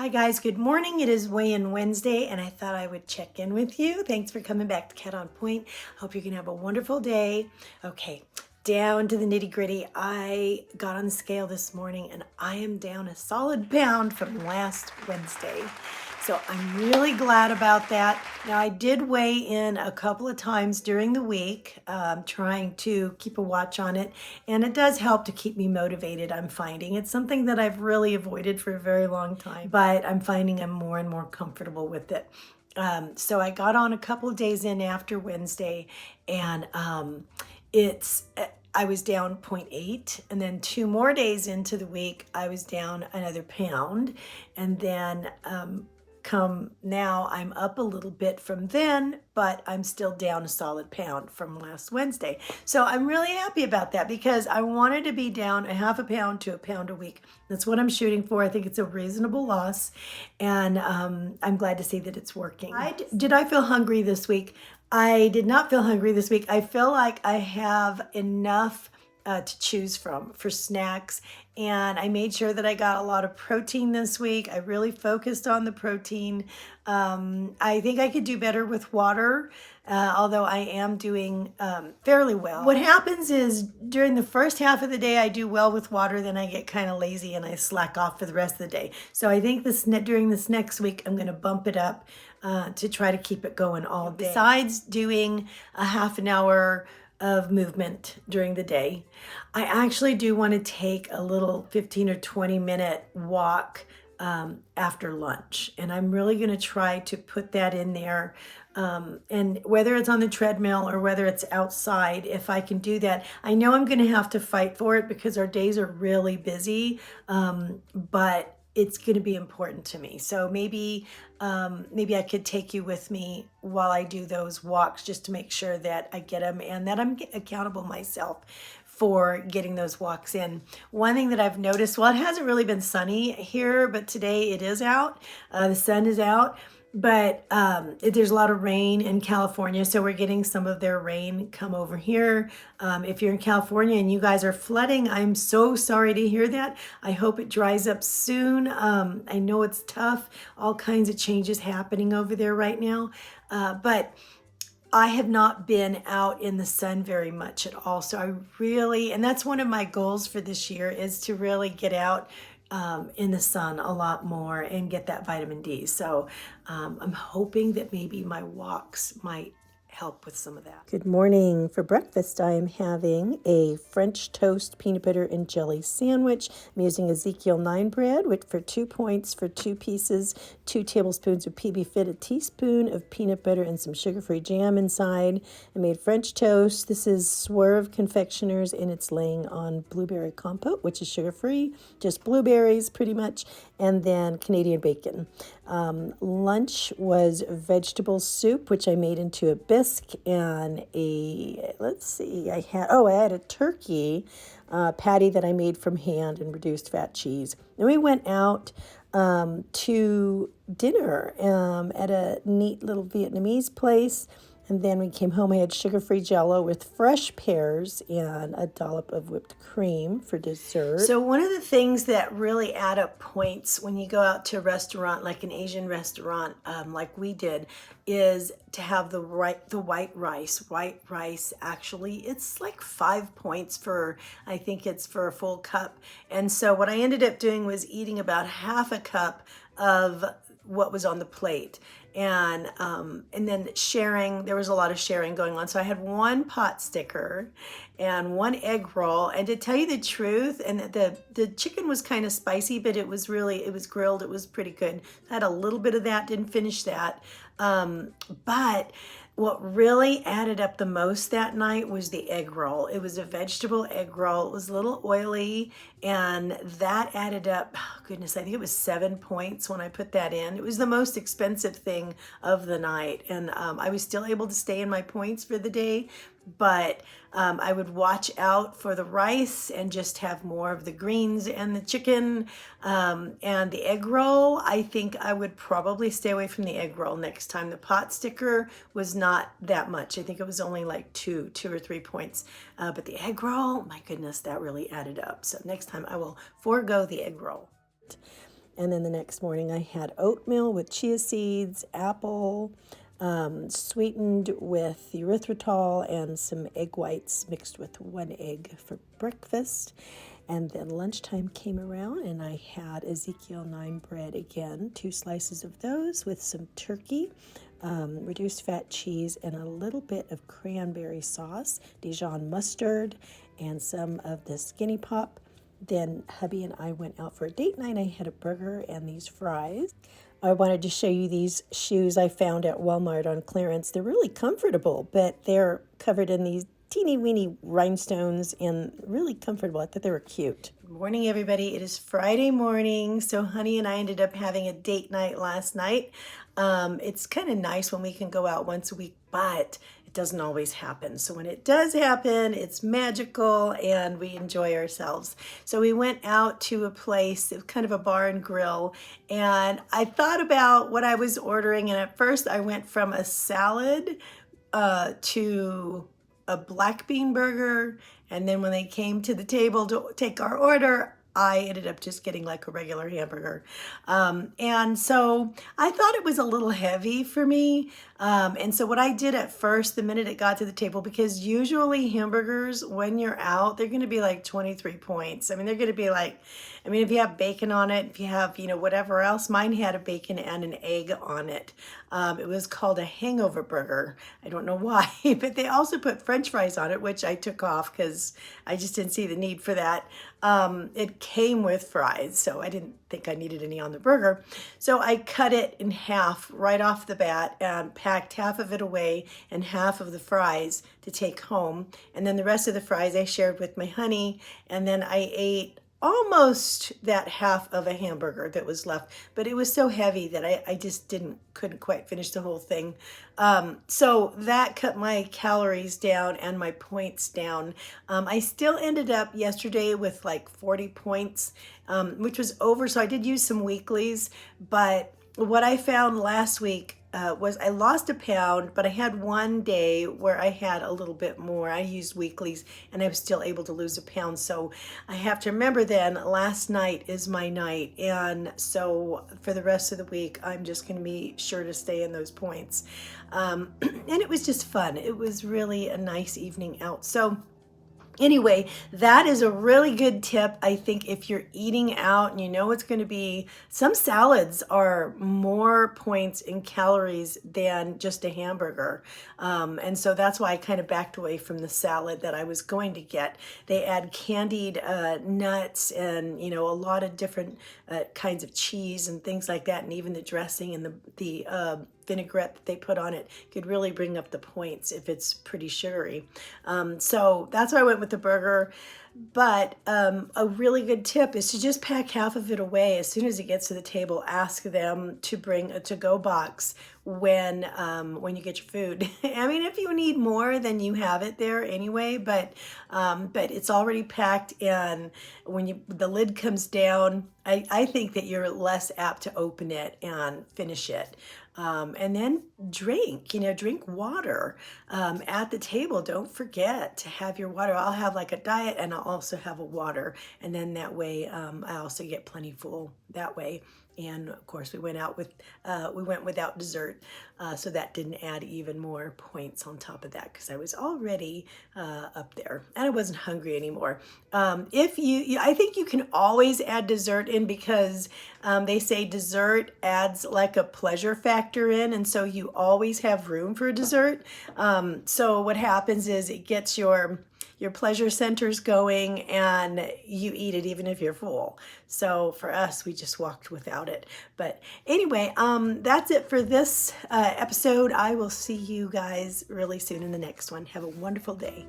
Hi guys, good morning. It is Weigh-In Wednesday and I thought I would check in with you. Thanks for coming back to Cat on Point. Hope you can have a wonderful day. Okay, down to the nitty gritty. I got on the scale this morning and I am down a solid pound from last Wednesday. So I'm really glad about that. Now I did weigh in a couple of times during the week, trying to keep a watch on it. And it does help to keep me motivated, I'm finding. It's something that I've really avoided for a very long time, but I'm finding I'm more and more comfortable with it. So I got on a couple of days in after Wednesday and I was down 0.8, and then 2 more days into the week, I was down another pound. And then come now, I'm up a little bit from then, but I'm still down a solid pound from last Wednesday. So I'm really happy about that because I wanted to be down a half a pound to a pound a week. That's what I'm shooting for. I think it's a reasonable loss, and I'm glad to see that it's working. Did I feel hungry this week? I did not feel hungry this week. I feel like I have enough to choose from for snacks, and I made sure that I got a lot of protein this week. I really focused on the protein. I think I could do better with water, although I am doing fairly well. What happens is during the first half of the day I do well with water, then I get kind of lazy and I slack off for the rest of the day. So I think during this next week I'm going to bump it up to try to keep it going all day. Besides doing a half an hour of movement during the day, I actually do want to take a little 15 or 20 minute walk after lunch, and I'm really going to try to put that in there, and whether it's on the treadmill or whether it's outside, if I can do that. I know I'm going to have to fight for it because our days are really busy, but it's going to be important to me. So maybe I could take you with me while I do those walks, just to make sure that I get them and that I'm accountable myself for getting those walks in. One thing that I've noticed, well, it hasn't really been sunny here, but today it is out. The sun is out. But there's a lot of rain in California, so we're getting some of their rain come over here. If you're in California and you guys are flooding, I'm so sorry to hear that. I hope it dries up soon. I know it's tough, all kinds of changes happening over there right now, but I have not been out in the sun very much at all. So and that's one of my goals for this year, is to really get out in the sun a lot more and get that vitamin D. So I'm hoping that maybe my walks might help with some of that. Good morning. For breakfast, I am having a French toast peanut butter and jelly sandwich. I'm using Ezekiel 9 bread, which for 2 points for 2 pieces, 2 tablespoons of PB Fit, a teaspoon of peanut butter, and some sugar-free jam inside. I made French toast. This is Swerve Confectioners, and it's laying on blueberry compote, which is sugar-free, just blueberries pretty much, and then Canadian bacon. Lunch was vegetable soup, which I made into a bisque, and I had a turkey patty that I made from hand and reduced fat cheese. Then we went out to dinner at a neat little Vietnamese place. And then we came home, I had sugar-free Jell-O with fresh pears and a dollop of whipped cream for dessert. So one of the things that really add up points when you go out to a restaurant, like an Asian restaurant, like we did, is to have the white rice. White rice, actually, it's like 5 points I think it's for a full cup. And so what I ended up doing was eating about half a cup of what was on the plate, and then sharing. There was a lot of sharing going on. So I had 1 pot sticker and 1 egg roll, and to tell you the truth, and the chicken was kind of spicy, but it was grilled. It was pretty good. I had a little bit of that, didn't finish that, but what really added up the most that night was the egg roll. It was a vegetable egg roll. It was a little oily, and that added up, oh goodness, I think it was 7 points when I put that in. It was the most expensive thing of the night, and I was still able to stay in my points for the day, but I would watch out for the rice and just have more of the greens and the chicken, and the egg roll. I think I would probably stay away from the egg roll next time. The pot sticker was not that much. I think it was only like 2 or 3 points, but the egg roll, my goodness, that really added up. So next time I will forego the egg roll. And then the next morning I had oatmeal with chia seeds, apple, sweetened with erythritol, and some egg whites mixed with one egg for breakfast. And then lunchtime came around and I had Ezekiel 9 bread again, 2 slices of those with some turkey, reduced fat cheese, and a little bit of cranberry sauce, Dijon mustard, and some of the Skinny Pop. Then hubby and I went out for a date night. I had a burger and these fries. I wanted to show you these shoes I found at Walmart on clearance. They're really comfortable, but they're covered in these teeny weeny rhinestones and really comfortable. I thought they were cute. Good morning, everybody. It is Friday morning. So honey and I ended up having a date night last night. It's kind of nice when we can go out once a week, but it doesn't always happen. So when it does happen, it's magical and we enjoy ourselves. So we went out to a place, kind of a bar and grill, and I thought about what I was ordering. And at first I went from a salad to a black bean burger. And then when they came to the table to take our order, I ended up just getting like a regular hamburger. And so I thought it was a little heavy for me. And so what I did at first, the minute it got to the table, because usually hamburgers, when you're out, they're going to be like 23 points. I mean, they're going to be like, I mean, if you have bacon on it, if you have, whatever else, mine had a bacon and an egg on it. It was called a hangover burger. I don't know why, but they also put French fries on it, which I took off because I just didn't see the need for that. It came with fries, so I didn't think I needed any on the burger. So I cut it in half right off the bat and packed half of it away and half of the fries to take home. And then the rest of the fries I shared with my honey, and then I ate almost that half of a hamburger that was left, but it was so heavy that I just couldn't quite finish the whole thing. So that cut my calories down and my points down. I still ended up yesterday with like 40 points, which was over. So I did use some weeklies, but what I found last week was I lost a pound, but I had one day where I had a little bit more. I used weeklies and I was still able to lose a pound. So I have to remember then last night is my night. And so for the rest of the week, I'm just going to be sure to stay in those points. And it was just fun. It was really a nice evening out. So anyway, that is a really good tip. I think if you're eating out and you know it's going to be, some salads are more points in calories than just a hamburger. And so that's why I kind of backed away from the salad that I was going to get. They add candied nuts and, a lot of different kinds of cheese and things like that. And even the dressing and the vinaigrette that they put on it could really bring up the points if it's pretty sugary. So that's why I went with the burger. But a really good tip is to just pack half of it away. As soon as it gets to the table, ask them to bring a to-go box when you get your food. I mean, if you need more, then you have it there anyway, but it's already packed, and when the lid comes down, I think that you're less apt to open it and finish it. And then drink water at the table. Don't forget to have your water. I'll have like a diet and I'll also have a water. And then that way I also get plenty full that way. And of course we went without dessert. So that didn't add even more points on top of that because I was already up there and I wasn't hungry anymore. I think you can always add dessert in because they say dessert adds like a pleasure factor in. And so you always have room for dessert. So what happens is it gets your pleasure centers going and you eat it even if you're full. So for us, we just walked without it. But anyway, that's it for this episode. I will see you guys really soon in the next one. Have a wonderful day.